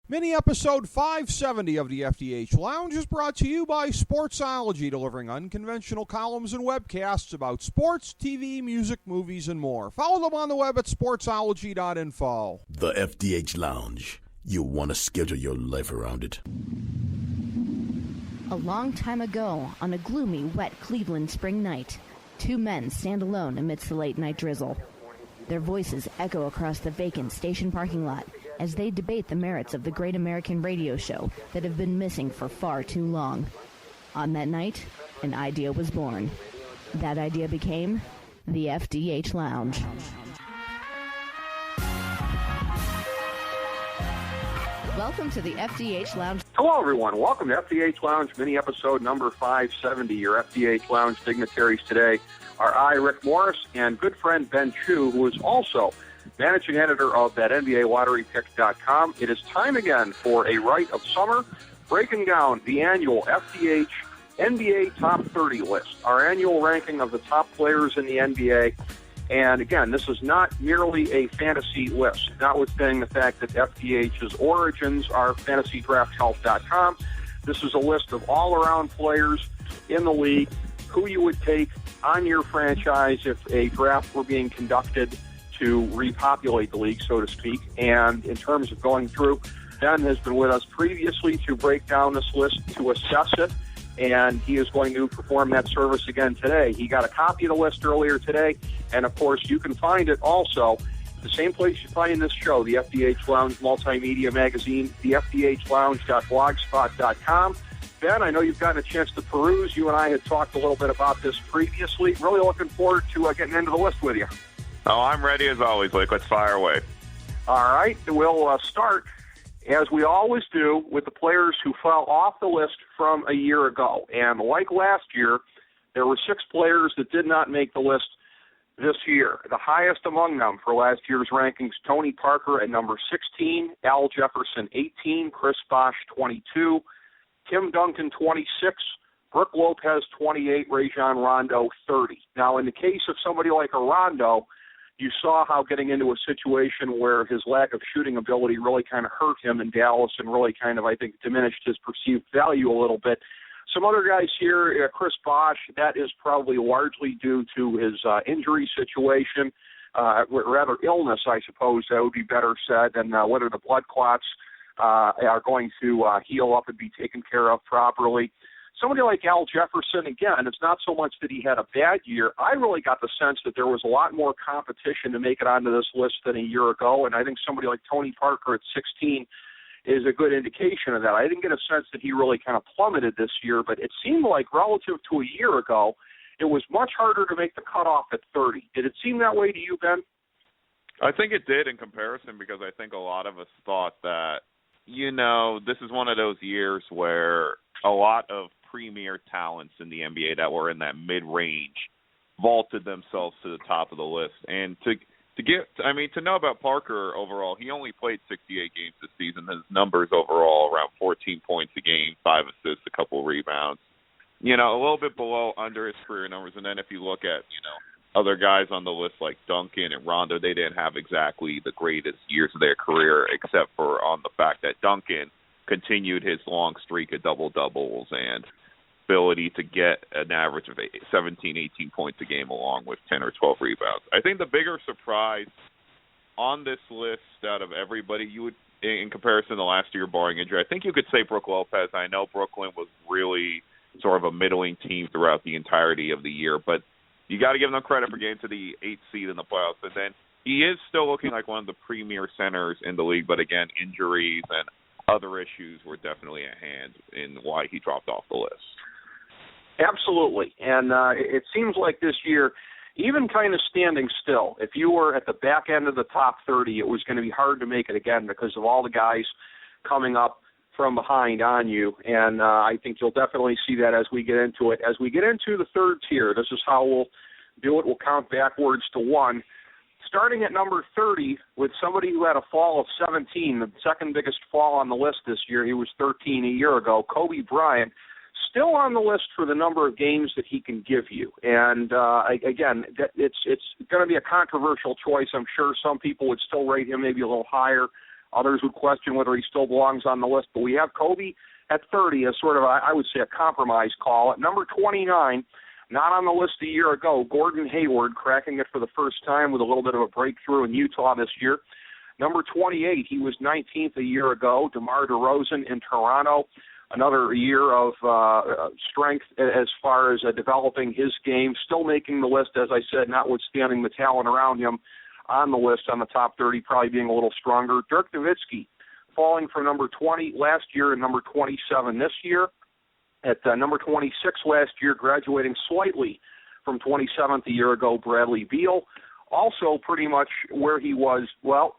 Mini episode 570 of the FDH Lounge is brought to you by Sportsology, delivering unconventional columns and webcasts about sports, TV, music, movies, and more. Follow them on the web at sportsology.info. The FDH Lounge. You want to schedule your life around it. A long time ago, on a gloomy, wet Cleveland spring night, two men stand alone amidst the late-night drizzle. Their voices echo across the vacant station parking lot as they debate the merits of the great American radio show that have been missing for far too long. On that night, an idea was born. That idea became the FDH Lounge. Welcome to the FDH Lounge. Hello, everyone. Welcome to FDH Lounge, mini episode number 570. Your FDH Lounge dignitaries today are I, Rick Morris, and good friend Ben Chu, who is also managing editor of that NBALotteryPick.com. It is time again for a Right of Summer, breaking down the annual FDH NBA Top 30 list, our annual ranking of the top players in the NBA. And again, this is not merely a fantasy list, notwithstanding the fact that FDH's origins are FantasyDraftHealth.com. This is a list of all-around players in the league, who you would take on your franchise if a draft were being conducted to repopulate the league, so to speak. And in terms of going through, Ben has been with us previously to break down this list, to assess it, and he is going to perform that service again today. He got a copy of the list earlier today, and of course you can find it also the same place you find this show, the FDH Lounge Multimedia Magazine, the FDHLounge.blogspot.com. Ben, I know you've gotten a chance to peruse. You and I had talked a little bit about this previously. Really looking forward to getting into the list with you. Oh, I'm ready as always, Blake. Let's fire away. All right. We'll start, as we always do, with the players who fell off the list from a year ago. And like last year, there were 6 players that did not make the list this year. The highest among them for last year's rankings, Tony Parker at number 16, Al Jefferson 18, Chris Bosh 22, Tim Duncan 26, Brooke Lopez 28, Rajon Rondo 30. Now, in the case of somebody like a Rondo, you saw how getting into a situation where his lack of shooting ability really kind of hurt him in Dallas and really kind of, I think, diminished his perceived value a little bit. Some other guys here, Chris Bosh, that is probably largely due to his injury situation, rather illness, I suppose, that would be better said, and whether the blood clots are going to heal up and be taken care of properly. Somebody like Al Jefferson, again, it's not so much that he had a bad year. I really got the sense that there was a lot more competition to make it onto this list than a year ago, and I think somebody like Tony Parker at 16 is a good indication of that. I didn't get a sense that he really kind of plummeted this year, but it seemed like relative to a year ago, it was much harder to make the cutoff at 30. Did it seem that way to you, Ben? I think it did in comparison, because I think a lot of us thought that, this is one of those years where a lot of premier talents in the NBA that were in that mid-range vaulted themselves to the top of the list. And to know about Parker overall, he only played 68 games this season. His numbers overall around 14 points a game, 5 assists, a couple rebounds. A little bit below under his career numbers. And then if you look at, other guys on the list like Duncan and Rondo, they didn't have exactly the greatest years of their career, except for on the fact that Duncan continued his long streak of double-doubles and ability to get an average of 17, 18 points a game along with 10 or 12 rebounds. I think the bigger surprise on this list out of everybody, you would, in comparison to last year, barring injury, I think you could say Brooke Lopez. I know Brooklyn was really sort of a middling team throughout the entirety of the year, but you got to give them credit for getting to the 8th seed in the playoffs. And then he is still looking like one of the premier centers in the league, but again, injuries and other issues were definitely at hand in why he dropped off the list. Absolutely. And it seems like this year, even kind of standing still, if you were at the back end of the top 30, it was going to be hard to make it again because of all the guys coming up from behind on you. And I think you'll definitely see that as we get into it. As we get into the third tier, this is how we'll do it. We'll count backwards to 1. Starting at number 30 with somebody who had a fall of 17, the second biggest fall on the list this year. He was 13 a year ago. Kobe Bryant, still on the list for the number of games that he can give you. And, again, it's going to be a controversial choice. I'm sure some people would still rate him maybe a little higher Others would question whether he still belongs on the list. But we have Kobe at 30 as sort of, I would say, a compromise call. At number 29, not on the list a year ago, Gordon Hayward, cracking it for the first time with a little bit of a breakthrough in Utah this year. Number 28, he was 19th a year ago, DeMar DeRozan in Toronto. Another year of strength as far as developing his game, still making the list, as I said, notwithstanding the talent around him on the list, on the top 30, probably being a little stronger. Dirk Nowitzki, falling from number 20 last year and number 27 this year. At number 26 last year, graduating slightly from 27th a year ago, Bradley Beal. Also pretty much where he was,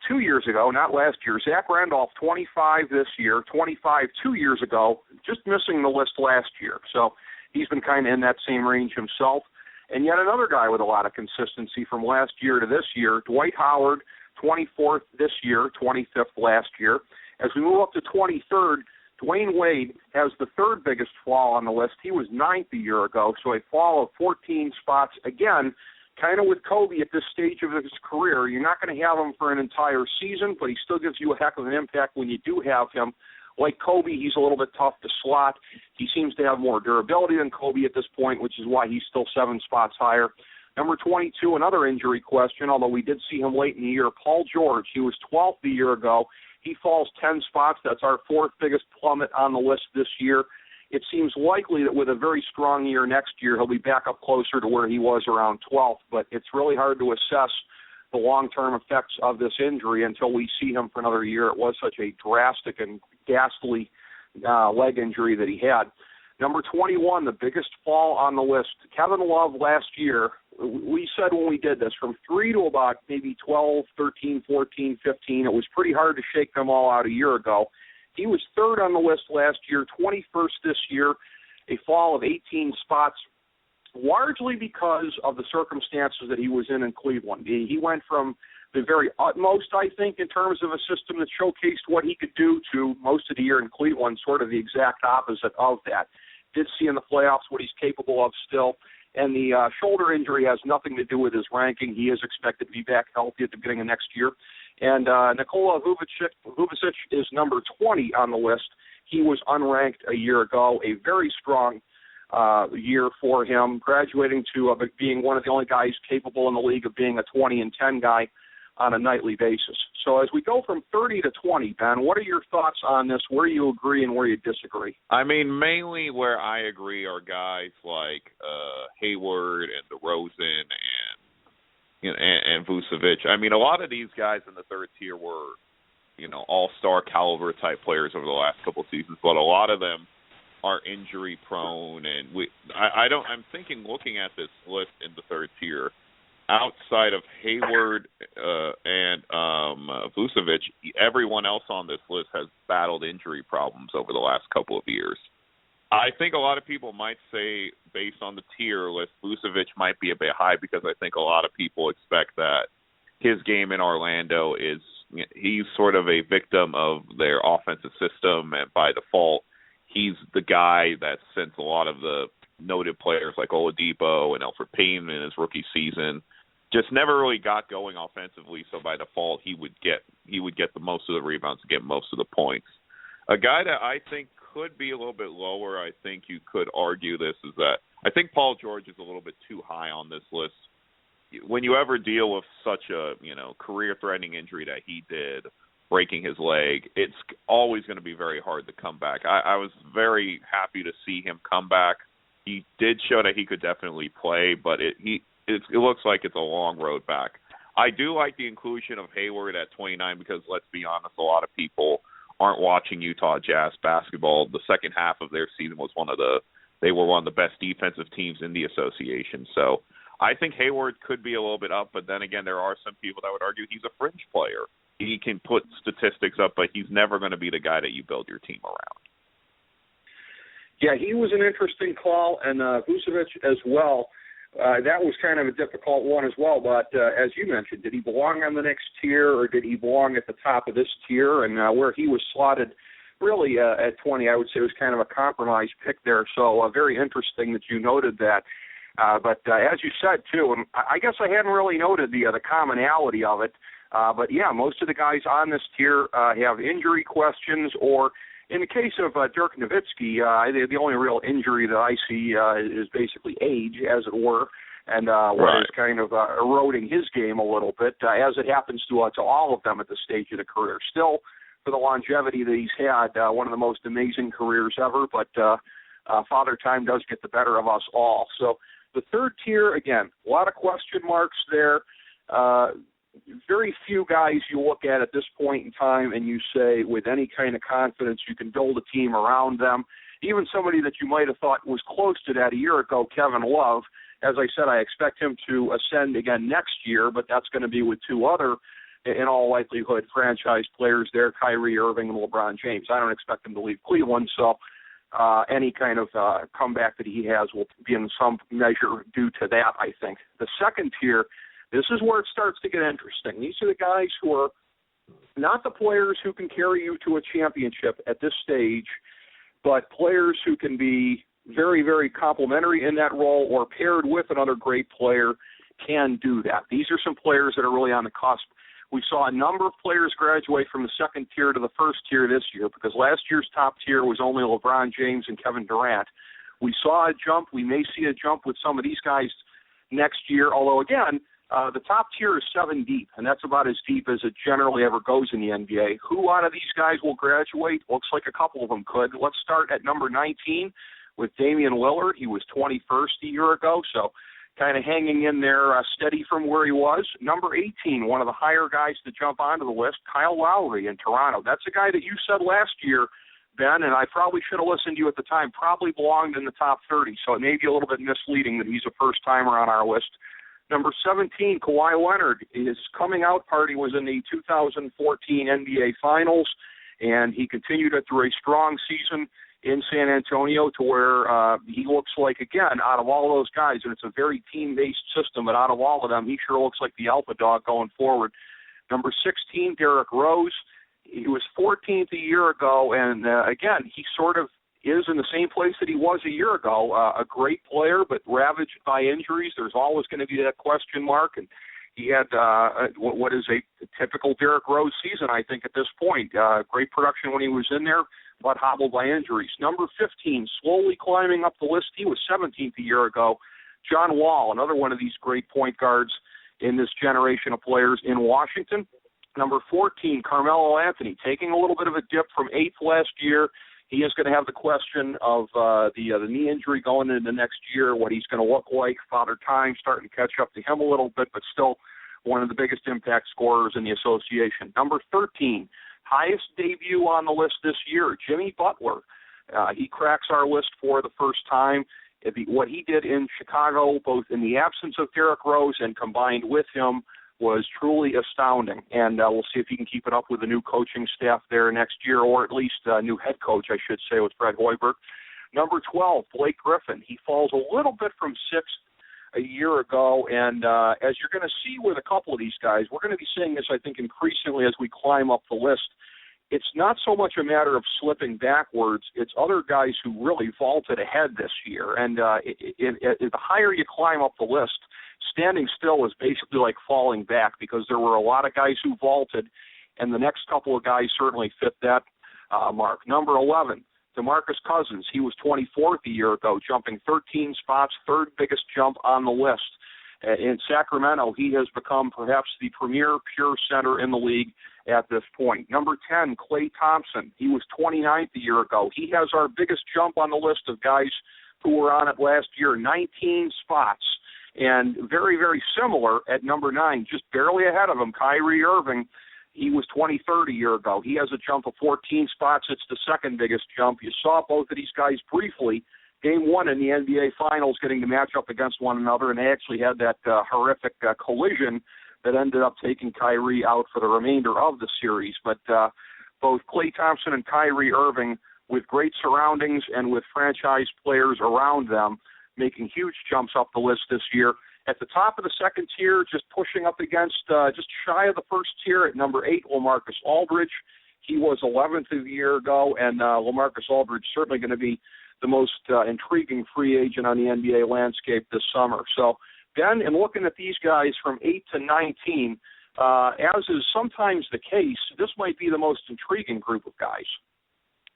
2 years ago, not last year. Zach Randolph, 25 this year, 25 2 years ago, just missing the list last year. So he's been kind of in that same range himself. And yet another guy with a lot of consistency from last year to this year, Dwight Howard, 24th this year, 25th last year. As we move up to 23rd, Dwayne Wade has the third biggest fall on the list. He was 9th a year ago, so a fall of 14 spots. Again, kind of with Kobe at this stage of his career, you're not going to have him for an entire season, but he still gives you a heck of an impact when you do have him. Like Kobe, he's a little bit tough to slot. He seems to have more durability than Kobe at this point, which is why he's still 7 spots higher. Number 22, another injury question, although we did see him late in the year, Paul George. He was 12th a year ago. He falls 10 spots. That's our 4th biggest plummet on the list this year. It seems likely that with a very strong year next year, he'll be back up closer to where he was around 12th, but it's really hard to assess the long-term effects of this injury until we see him for another year. It was such a drastic and ghastly leg injury that he had. Number 21, the biggest fall on the list, Kevin Love last year. We said when we did this, from 3 to about maybe 12, 13, 14, 15, it was pretty hard to shake them all out a year ago. He was 3rd on the list last year, 21st this year, a fall of 18 spots, largely because of the circumstances that he was in Cleveland. He went from the very utmost, I think, in terms of a system that showcased what he could do to most of the year in Cleveland, sort of the exact opposite of that. Did see in the playoffs what he's capable of still. And the shoulder injury has nothing to do with his ranking. He is expected to be back healthy at the beginning of next year. And Nikola Vucevic is number 20 on the list. He was unranked a year ago, a very strong year for him, graduating to being one of the only guys capable in the league of being a 20-10 guy on a nightly basis. So as we go from 30 to 20, Ben, what are your thoughts on this, where you agree and where you disagree? I mean, mainly where I agree are guys like Hayward and DeRozan and Vucevic. I mean, a lot of these guys in the third tier were, all-star caliber type players over the last couple of seasons, but a lot of them are injury prone. And I'm thinking, looking at this list in the third tier, outside of Hayward and Vucevic, everyone else on this list has battled injury problems over the last couple of years. I think a lot of people might say, based on the tier list, Vucevic might be a bit high because I think a lot of people expect that his game in Orlando he's sort of a victim of their offensive system, and by default, he's the guy that sent a lot of the noted players like Oladipo and Elfrid Payton in his rookie season just never really got going offensively, so by default he would get the most of the rebounds and get most of the points. A guy that I think could be a little bit lower, I think you could argue this, is that I think Paul George is a little bit too high on this list. When you ever deal with such a career-threatening injury that he did, breaking his leg, it's always going to be very hard to come back. I was very happy to see him come back. He did show that he could definitely play, but it looks like it's a long road back. I do like the inclusion of Hayward at 29 because, let's be honest, a lot of people aren't watching Utah Jazz basketball. The second half of their season was they were one of the best defensive teams in the association. So I think Hayward could be a little bit up, but then again, there are some people that would argue he's a fringe player. He can put statistics up, but he's never going to be the guy that you build your team around. Yeah, he was an interesting call, and Vucevic as well. That was kind of a difficult one as well, but as you mentioned, did he belong on the next tier or did he belong at the top of this tier? And where he was slotted really at 20, I would say was kind of a compromise pick there, so very interesting that you noted that. But as you said, too, and I guess I hadn't really noted the commonality of it. But, yeah, most of the guys on this tier have injury questions, or in the case of Dirk Nowitzki, the only real injury that I see is basically age, as it were, and what is kind of eroding his game a little bit, as it happens to all of them at this stage of the career. Still, for the longevity that he's had, one of the most amazing careers ever, but Father Time does get the better of us all. So the third tier, again, a lot of question marks there. Very few guys you look at this point in time and you say with any kind of confidence you can build a team around them. Even somebody that you might have thought was close to that a year ago, Kevin Love, as I said, I expect him to ascend again next year, but that's going to be with two other, in all likelihood, franchise players there, Kyrie Irving and LeBron James. I don't expect him to leave Cleveland, so any kind of comeback that he has will be in some measure due to that, I think. The second tier, this is where it starts to get interesting. These are the guys who are not the players who can carry you to a championship at this stage, but players who can be very, very complimentary in that role or paired with another great player can do that. These are some players that are really on the cusp. We saw a number of players graduate from the second tier to the first tier this year because last year's top tier was only LeBron James and Kevin Durant. We saw a jump. We may see a jump with some of these guys next year, although, again, the top tier is 7 deep, and that's about as deep as it generally ever goes in the NBA. Who out of these guys will graduate? Looks like a couple of them could. Let's start at number 19 with Damian Lillard. He was 21st a year ago, so kind of hanging in there steady from where he was. Number 18, one of the higher guys to jump onto the list, Kyle Lowry in Toronto. That's a guy that you said last year, Ben, and I probably should have listened to you at the time, probably belonged in the top 30, so it may be a little bit misleading that he's a first-timer on our list. Number 17, Kawhi Leonard. His coming-out party was in the 2014 NBA Finals, and he continued it through a strong season in San Antonio to where he looks like, again, out of all those guys, and it's a very team-based system, but out of all of them, he sure looks like the alpha dog going forward. Number 16, Derrick Rose. He was 14th a year ago, and, again, he sort of is in the same place that he was a year ago. A great player, but ravaged by injuries. There's always going to be that question mark, and he had what is a typical Derrick Rose season, I think, at this point. Great production when he was in there, but hobbled by injuries. Number 15, slowly climbing up the list. He was 17th a year ago. John Wall, another one of these great point guards in this generation of players in Washington. Number 14, Carmelo Anthony, taking a little bit of a dip from 8th last year. He is going to have the question of the knee injury going into next year, what he's going to look like. Father Time starting to catch up to him a little bit, but still one of the biggest impact scorers in the association. Number 13, highest debut on the list this year, Jimmy Butler. He cracks our list for the first time. What he did in Chicago, both in the absence of Derrick Rose and combined with him, was truly astounding, and we'll see if he can keep it up with the new coaching staff there next year, or at least a new head coach, I should say, with Fred Hoiberg. Number 12, Blake Griffin. He falls a little bit from 6th a year ago, and as you're going to see with a couple of these guys, we're going to be seeing this, I think, increasingly as we climb up the list. It's not so much a matter of slipping backwards. It's other guys who really vaulted ahead this year, and the higher you climb up the list, standing still is basically like falling back because there were a lot of guys who vaulted, and the next couple of guys certainly fit that mark. Number 11, DeMarcus Cousins. He was 24th a year ago, jumping 13 spots, third biggest jump on the list. In Sacramento, he has become perhaps the premier pure center in the league at this point. Number 10, Klay Thompson. He was 29th a year ago. He has our biggest jump on the list of guys who were on it last year, 19 spots. And very, very similar at number 9, just barely ahead of him, Kyrie Irving. He was 23rd a year ago. He has a jump of 14 spots. It's the second biggest jump. You saw both of these guys briefly. Game 1 in the NBA Finals getting to match up against one another, and they actually had that horrific collision that ended up taking Kyrie out for the remainder of the series. But both Klay Thompson and Kyrie Irving, with great surroundings and with franchise players around them, making huge jumps up the list this year. At the top of the second tier, just pushing up against just shy of the first tier at number 8, LaMarcus Aldridge. He was 11th a year ago, and LaMarcus Aldridge certainly going to be the most intriguing free agent on the NBA landscape this summer. So, Ben, in looking at these guys from 8 to 19, as is sometimes the case, this might be the most intriguing group of guys.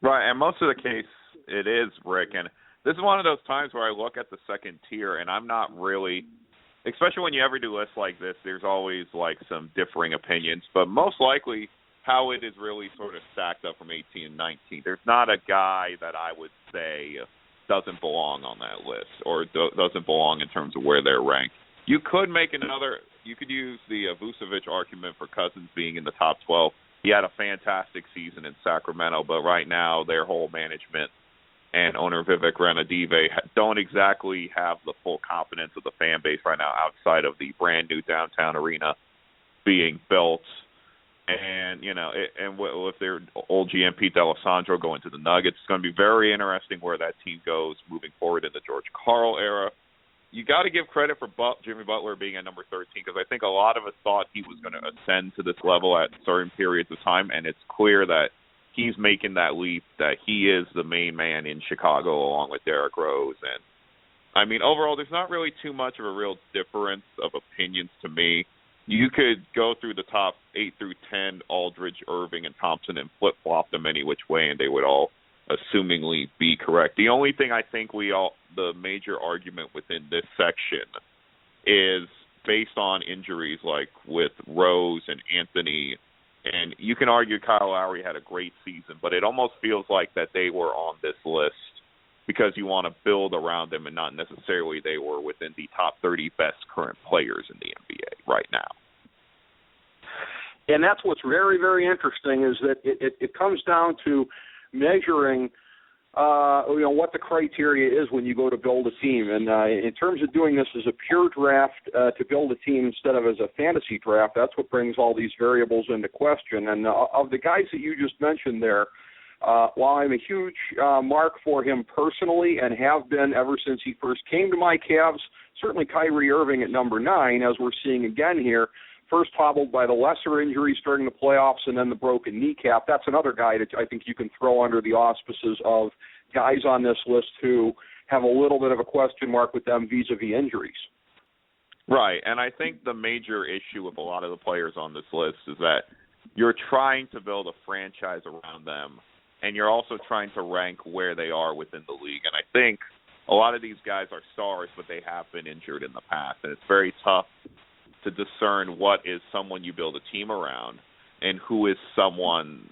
Right, and most of the case it is, Rick. And this is one of those times where I look at the second tier, and I'm not really, especially when you ever do lists like this, there's always like some differing opinions. But most likely how it is really sort of stacked up from 18 and 19. There's not a guy that I would say doesn't belong on that list or doesn't belong in terms of where they're ranked. You could use the Vucevic argument for Cousins being in the top 12. He had a fantastic season in Sacramento, but right now their whole management and owner Vivek Ranadive don't exactly have the full confidence of the fan base right now outside of the brand new downtown arena being built. And, with their old GM Pete D'Alessandro going to the Nuggets, it's going to be very interesting where that team goes moving forward in the George Karl era. You got to give credit for Jimmy Butler being at number 13 because I think a lot of us thought he was going to ascend to this level at certain periods of time, and it's clear that he's making that leap, that he is the main man in Chicago along with Derrick Rose. And, I mean, overall, there's not really too much of a real difference of opinions to me. You could go through the top 8 through 10, Aldridge, Irving, and Thompson, and flip-flop them any which way, and they would all assumingly be correct. The only thing I think the major argument within this section is based on injuries like with Rose and Anthony, and you can argue Kyle Lowry had a great season, but it almost feels like that they were on this list because you want to build around them and not necessarily they were within the top 30 best current players in the NBA right now. And that's what's very, very interesting is that it comes down to measuring what the criteria is when you go to build a team. And in terms of doing this as a pure draft to build a team instead of as a fantasy draft, that's what brings all these variables into question. And of the guys that you just mentioned there, while I'm a huge mark for him personally and have been ever since he first came to my Cavs, certainly Kyrie Irving at number 9, as we're seeing again here, first hobbled by the lesser injuries during the playoffs and then the broken kneecap. That's another guy that I think you can throw under the auspices of guys on this list who have a little bit of a question mark with them vis-a-vis injuries. Right, and I think the major issue with a lot of the players on this list is that you're trying to build a franchise around them, and you're also trying to rank where they are within the league. And I think a lot of these guys are stars, but they have been injured in the past, and it's very tough to discern what is someone you build a team around and who is someone,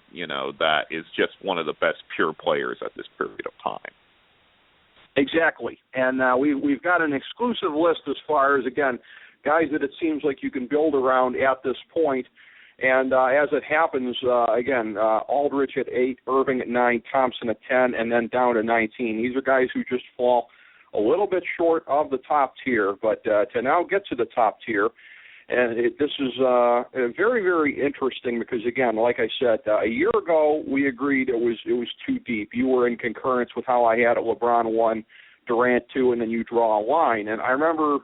that is just one of the best pure players at this period of time. Exactly. And we've got an exclusive list as far as, again, guys that it seems like you can build around at this point. And as it happens, Aldridge at 8, Irving at 9, Thompson at 10, and then down to 19. These are guys who just fall a little bit short of the top tier. But to now get to the top tier, and this is very, very interesting because, again, like I said, a year ago we agreed it was too deep. You were in concurrence with how I had it, LeBron 1, Durant 2, and then you draw a line. And I remember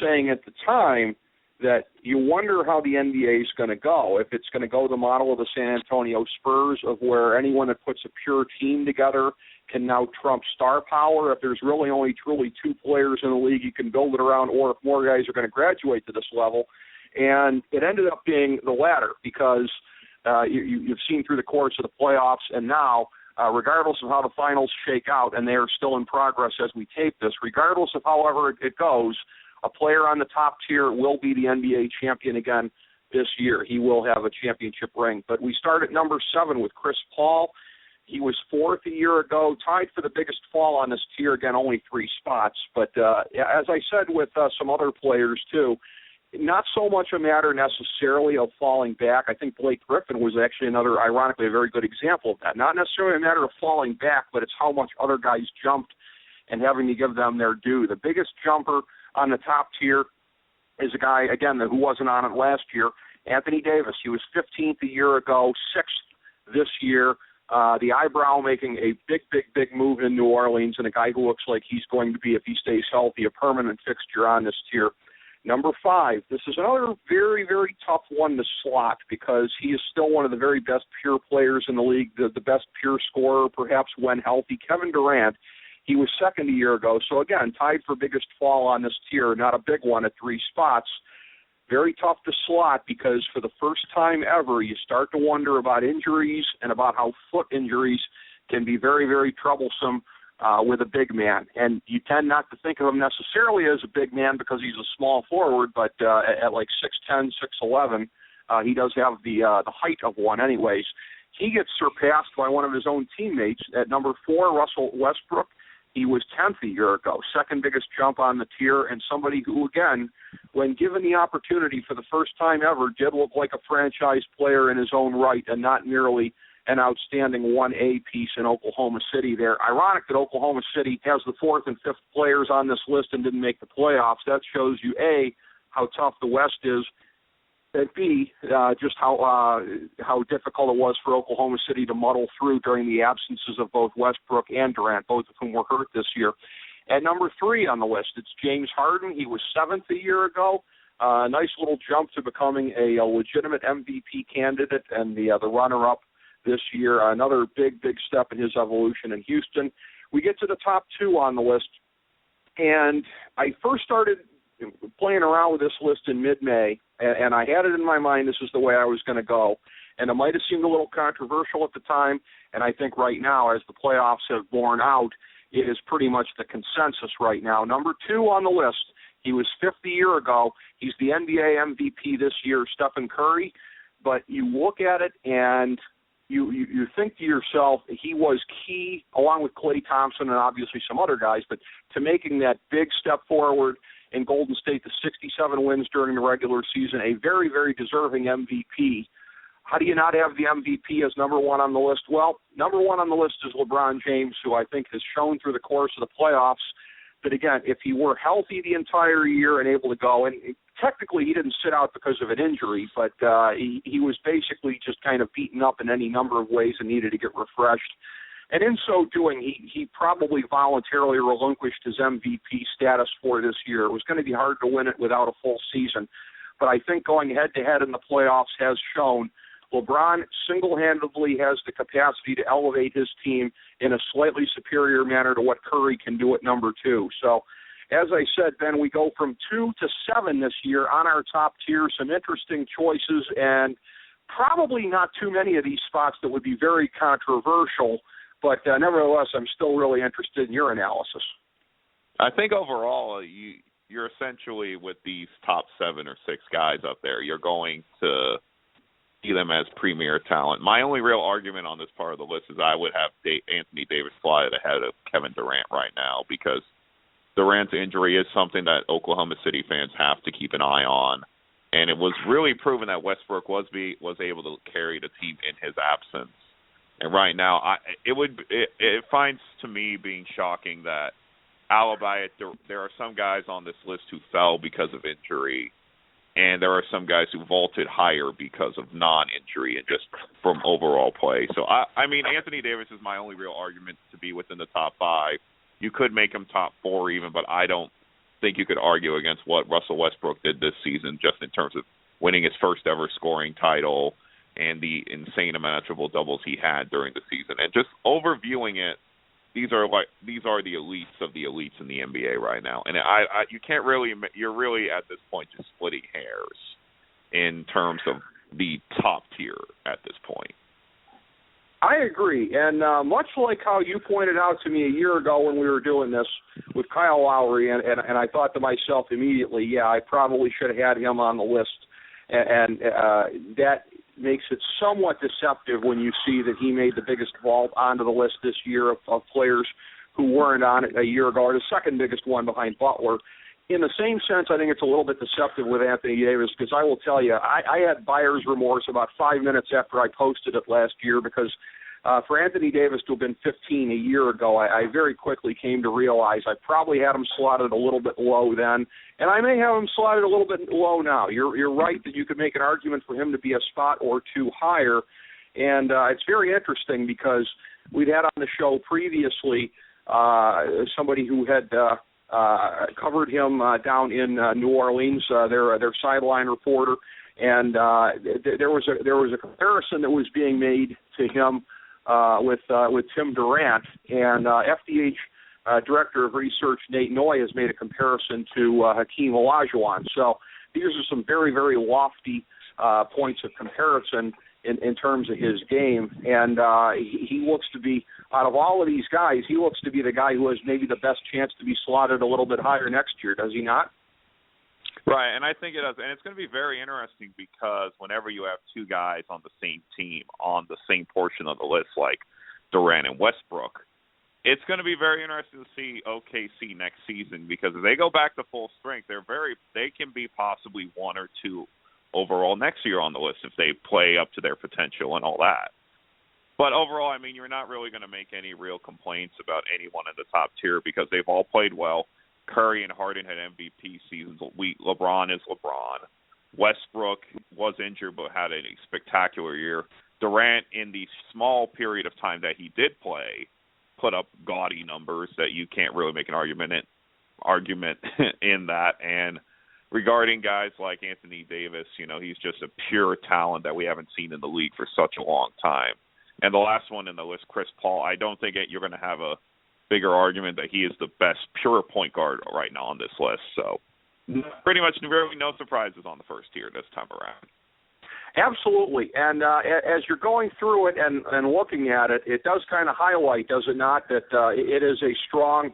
saying at the time that you wonder how the NBA is going to go, if it's going to go the model of the San Antonio Spurs of where anyone that puts a pure team together can now trump star power, if there's really only truly 2 players in the league you can build it around, or if more guys are going to graduate to this level. And it ended up being the latter because you've seen through the course of the playoffs and now, regardless of how the finals shake out, and they are still in progress as we tape this, regardless of however it goes, a player on the top tier will be the NBA champion again this year. He will have a championship ring. But we start at number 7 with Chris Paul. He was 4th a year ago, tied for the biggest fall on this tier, again, only 3 spots. But as I said with some other players, too, not so much a matter necessarily of falling back. I think Blake Griffin was actually another, ironically, a very good example of that. Not necessarily a matter of falling back, but it's how much other guys jumped and having to give them their due. The biggest jumper on the top tier is a guy, again, who wasn't on it last year, Anthony Davis. He was 15th a year ago, 6th this year. The eyebrow making a big move in New Orleans, and a guy who looks like he's going to be, if he stays healthy, a permanent fixture on this tier. Number 5, this is another very, very tough one to slot because he is still one of the very best pure players in the league, the best pure scorer, perhaps when healthy, Kevin Durant. He was 2nd a year ago, so again, tied for biggest fall on this tier, not a big one at 3 spots. very tough to slot because for the first time ever, you start to wonder about injuries and about how foot injuries can be very, very troublesome with a big man. And you tend not to think of him necessarily as a big man because he's a small forward, but at like 6'10", 6'11", he does have the height of one anyways. He gets surpassed by one of his own teammates at number 4, Russell Westbrook. He was 10th a year ago, second biggest jump on the tier, and somebody who, again, when given the opportunity for the first time ever, did look like a franchise player in his own right and not merely an outstanding 1A piece in Oklahoma City there. Ironic that Oklahoma City has the 4th and 5th players on this list and didn't make the playoffs. That shows you, A, how tough the West is, and B, just how difficult it was for Oklahoma City to muddle through during the absences of both Westbrook and Durant, both of whom were hurt this year. At number 3 on the list, it's James Harden. He was 7th a year ago. Nice little jump to becoming a legitimate MVP candidate and the runner-up this year. Another big step in his evolution in Houston. We get to the top 2 on the list, and I first started playing around with this list in mid-May, and I had it in my mind this is the way I was going to go. And it might have seemed a little controversial at the time, and I think right now, as the playoffs have borne out, it is pretty much the consensus right now. Number 2 on the list, he was 5th a year ago. He's the NBA MVP this year, Stephen Curry. But you look at it and you think to yourself, he was key, along with Klay Thompson and obviously some other guys, but to making that big step forward in Golden State, the 67 wins during the regular season, a very, very deserving MVP. How do you not have the MVP as number 1 on the list? Well, number 1 on the list is LeBron James, who I think has shown through the course of the playoffs that, again, if he were healthy the entire year and able to go, and technically he didn't sit out because of an injury, but he was basically just kind of beaten up in any number of ways and needed to get refreshed. And in so doing, he probably voluntarily relinquished his MVP status for this year. It was going to be hard to win it without a full season. But I think going head-to-head in the playoffs has shown LeBron single-handedly has the capacity to elevate his team in a slightly superior manner to what Curry can do at number 2. So, as I said, Ben, we go from 2 to 7 this year on our top tier. Some interesting choices and probably not too many of these spots that would be very controversial. But nevertheless, I'm still really interested in your analysis. I think overall, you're essentially with these top 7 or 6 guys up there, you're going to see them as premier talent. My only real argument on this part of the list is I would have Anthony Davis slide ahead of Kevin Durant right now because Durant's injury is something that Oklahoma City fans have to keep an eye on. And it was really proven that Westbrook was able to carry the team in his absence. And right now, it finds to me being shocking that there are some guys on this list who fell because of injury, and there are some guys who vaulted higher because of non-injury and just from overall play. So, I mean, Anthony Davis is my only real argument to be within the top 5. You could make him top 4 even, but I don't think you could argue against what Russell Westbrook did this season just in terms of winning his first ever scoring title and the insane amount of triple doubles he had during the season. And just overviewing it, these are the elites of the elites in the NBA right now. And you're really at this point just splitting hairs in terms of the top tier at this point. I agree, and much like how you pointed out to me a year ago when we were doing this with Kyle Lowry, and I thought to myself immediately, yeah, I probably should have had him on the list, and that makes it somewhat deceptive when you see that he made the biggest vault onto the list this year of players who weren't on it a year ago, or the second biggest one behind Butler. In the same sense, I think it's a little bit deceptive with Anthony Davis because I will tell you, I had buyer's remorse about 5 minutes after I posted it last year because for Anthony Davis to have been 15 a year ago, I very quickly came to realize I probably had him slotted a little bit low then, and I may have him slotted a little bit low now. You're right that you could make an argument for him to be a spot or 2 higher, and it's very interesting because we'd had on the show previously somebody who had covered him down in New Orleans, their sideline reporter, and there was a comparison that was being made to him with Tim Durant, and FDH Director of Research Nate Noy has made a comparison to Hakeem Olajuwon. So these are some very, very lofty points of comparison in terms of his game. And he looks to be, out of all of these guys, he looks to be the guy who has maybe the best chance to be slotted a little bit higher next year, does he not? Right, and I think it does. And it's going to be very interesting because whenever you have two guys on the same team on the same portion of the list, like Durant and Westbrook, it's going to be very interesting to see OKC next season because if they go back to full strength, they can be possibly one or two overall next year on the list if they play up to their potential and all that. But overall, I mean, you're not really going to make any real complaints about anyone in the top tier because they've all played well. Curry and Harden had MVP seasons. LeBron is LeBron. Westbrook was injured but had a spectacular year. Durant, in the small period of time that he did play, put up gaudy numbers that you can't really make an argument in that. And regarding guys like Anthony Davis, he's just a pure talent that we haven't seen in the league for such a long time. And the last one in the list, Chris Paul, I don't think you're going to have a bigger argument that he is the best pure point guard right now on this list. So pretty much really no surprises on the first tier this time around. Absolutely. And as you're going through it and looking at it, it does kind of highlight, does it not, that it is a strong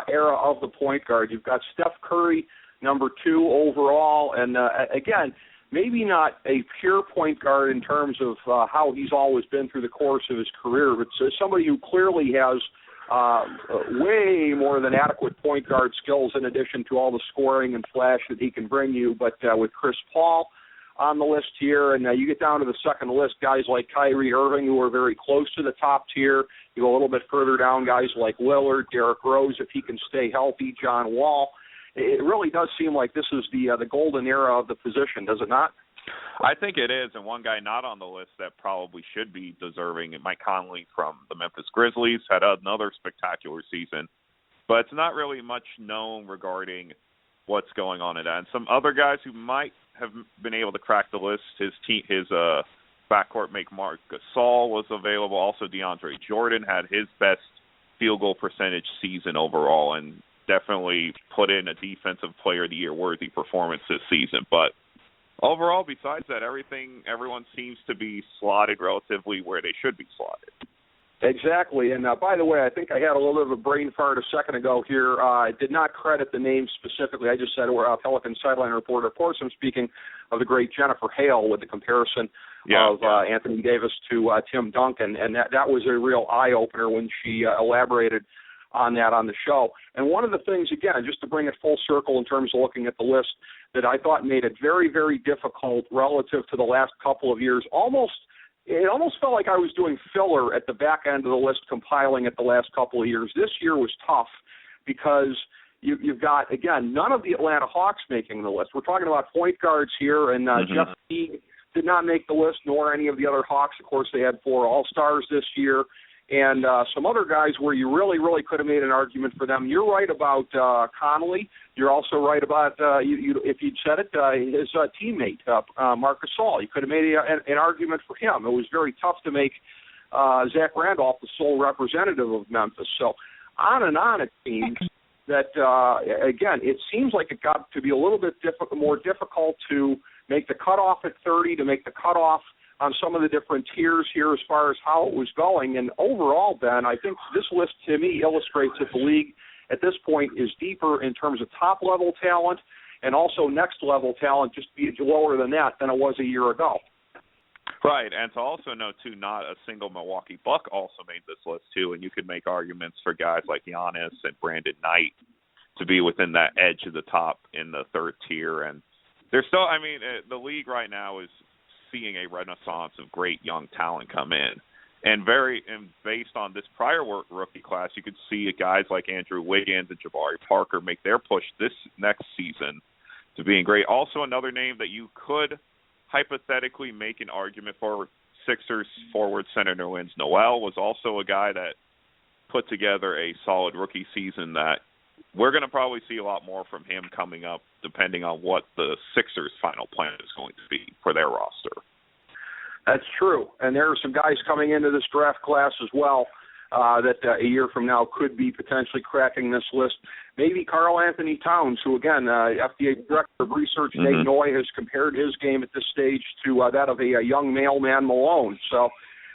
era of the point guard. You've got Steph Curry, number 2 overall, and again, maybe not a pure point guard in terms of how he's always been through the course of his career, but somebody who clearly has way more than adequate point guard skills in addition to all the scoring and flash that he can bring you. But with Chris Paul on the list here, and you get down to the second list, guys like Kyrie Irving, who are very close to the top tier. You go a little bit further down, guys like Lillard, Derrick Rose, if he can stay healthy, John Wall. It really does seem like this is the golden era of the position, does it not? I think it is, and one guy not on the list that probably should be deserving, Mike Conley from the Memphis Grizzlies, had another spectacular season, but it's not really much known regarding what's going on in that. And some other guys who might have been able to crack the list, his backcourt make Marc Gasol was available. Also, DeAndre Jordan had his best field goal percentage season overall and definitely put in a defensive player of the year worthy performance this season. But overall, besides that, everyone seems to be slotted relatively where they should be slotted. Exactly. And by the way, I think I had a little bit of a brain fart a second ago here. I did not credit the name specifically. I just said Pelican sideline reporter. Of course, I'm speaking of the great Jennifer Hale with the comparison of Anthony Davis to Tim Duncan. And that was a real eye-opener when she elaborated on that on the show. And one of the things, again, just to bring it full circle in terms of looking at the list, that I thought made it very, very difficult relative to the last couple of years. It almost felt like I was doing filler at the back end of the list, compiling it the last couple of years. This year was tough because you've got, again, none of the Atlanta Hawks making the list. We're talking about point guards here, and Jeff Teague did not make the list, nor any of the other Hawks. Of course, they had 4 All-Stars this year. And some other guys where you really, really could have made an argument for them. You're right about Conley. You're also right about, if you'd said it, his teammate, Marc Gasol. You could have made an argument for him. It was very tough to make Zach Randolph the sole representative of Memphis. So on it seems that, again, it seems like it got to be a little bit more difficult to make the cutoff at 30, to make the cutoff on some of the different tiers here as far as how it was going. And overall, Ben, I think this list to me illustrates that the league at this point is deeper in terms of top-level talent and also next-level talent, just be lower than that than it was a year ago. Right, and to also note, too, not a single Milwaukee Buck also made this list, too, and you could make arguments for guys like Giannis and Brandon Knight to be within that edge of the top in the third tier. And there's still, the league right now is seeing a renaissance of great young talent come in. And based on this prior rookie class, you could see guys like Andrew Wiggins and Jabari Parker make their push this next season to being great. Also, another name that you could hypothetically make an argument for, Sixers forward center Nerlens Noel, was also a guy that put together a solid rookie season that we're going to probably see a lot more from him coming up, depending on what the Sixers' final plan is going to be for their roster. That's true. And there are some guys coming into this draft class as well that a year from now could be potentially cracking this list. Maybe Karl Anthony Towns, who, again, FDA Director of Research, Nate Noy, has compared his game at this stage to that of a young mailman Malone. So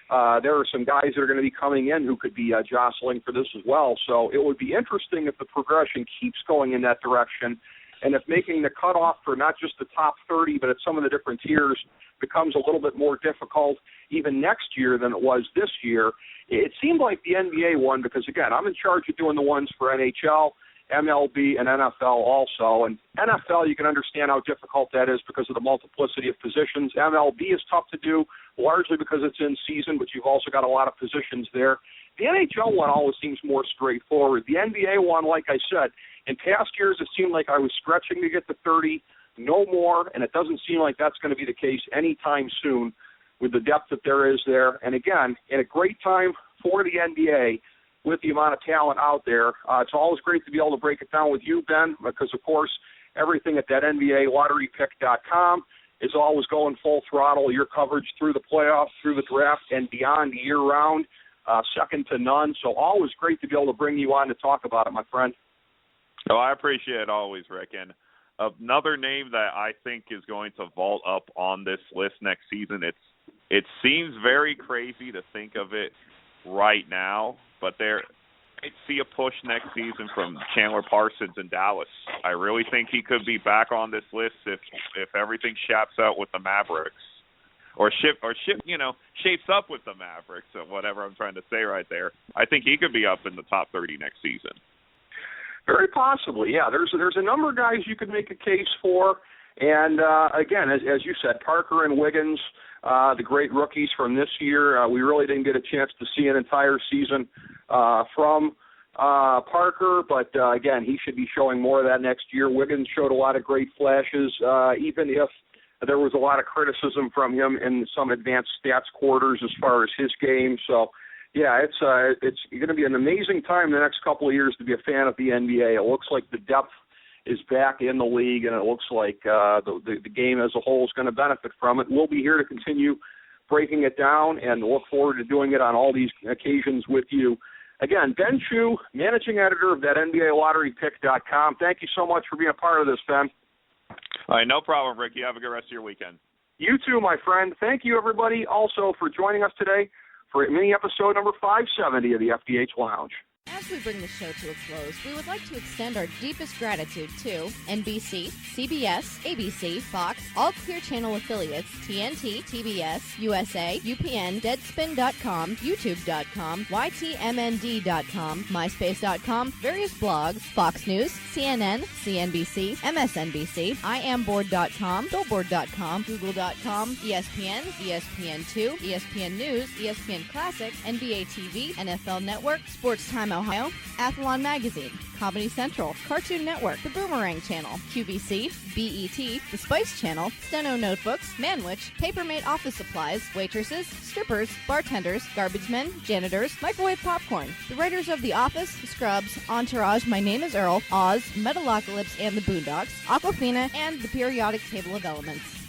there are some guys that are going to be coming in who could be jostling for this as well. So it would be interesting if the progression keeps going in that direction, and if making the cutoff for not just the top 30, but at some of the different tiers becomes a little bit more difficult even next year than it was this year. It seemed like the NBA won because, again, I'm in charge of doing the ones for NHL, MLB, and NFL also. And NFL, you can understand how difficult that is because of the multiplicity of positions. MLB is tough to do, largely because it's in season, but you've also got a lot of positions there. The NHL one always seems more straightforward. The NBA one, like I said, in past years it seemed like I was stretching to get to 30, no more, and it doesn't seem like that's going to be the case anytime soon with the depth that there is there. And again, in a great time for the NBA with the amount of talent out there, it's always great to be able to break it down with you, Ben, because, of course, everything at that NBALotteryPick.com is always going full throttle. Your coverage through the playoffs, through the draft, and beyond year-round, second to none. So always great to be able to bring you on to talk about it, my friend. Oh, I appreciate it always, Rick. And another name that I think is going to vault up on this list next season, it seems very crazy to think of it right now, but I see a push next season from Chandler Parsons in Dallas. I really think he could be back on this list if everything shapes out with the Mavericks, or shapes up with the Mavericks, or whatever I'm trying to say right there. I think he could be up in the top 30 next season. Very possibly, yeah. There's a number of guys you could make a case for, and again, as you said, Parker and Wiggins, the great rookies from this year. We really didn't get a chance to see an entire season from Parker, but again, he should be showing more of that next year. Wiggins showed a lot of great flashes, even if there was a lot of criticism from him in some advanced stats quarters as far as his game. So, yeah, it's going to be an amazing time the next couple of years to be a fan of the NBA. It looks like the depth is back in the league, and it looks like the game as a whole is going to benefit from it. We'll be here to continue breaking it down and look forward to doing it on all these occasions with you. Again, Ben Chu, managing editor of that NBALotteryPick.com. Thank you so much for being a part of this, Ben. All right, no problem, Rick. You have a good rest of your weekend. You too, my friend. Thank you, everybody, also for joining us today for mini episode number 570 of the FDH Lounge. As we bring the show to a close, we would like to extend our deepest gratitude to NBC, CBS, ABC, Fox, all Clear Channel affiliates, TNT, TBS, USA, UPN, Deadspin.com, YouTube.com, YTMND.com, MySpace.com, various blogs, Fox News, CNN, CNBC, MSNBC, IamBoard.com, Billboard.com, Google.com, ESPN, ESPN2, ESPN News, ESPN Classic, NBA TV, NFL Network, Sports Time Ohio, Athlon Magazine, Comedy Central, Cartoon Network, The Boomerang Channel, QVC, BET, The Spice Channel, Steno Notebooks, Manwich, Papermate Office Supplies, waitresses, strippers, bartenders, garbage men, janitors, microwave popcorn, the writers of The Office, Scrubs, Entourage, My Name is Earl, Oz, Metalocalypse and the Boondocks, Aquafina, and The Periodic Table of Elements.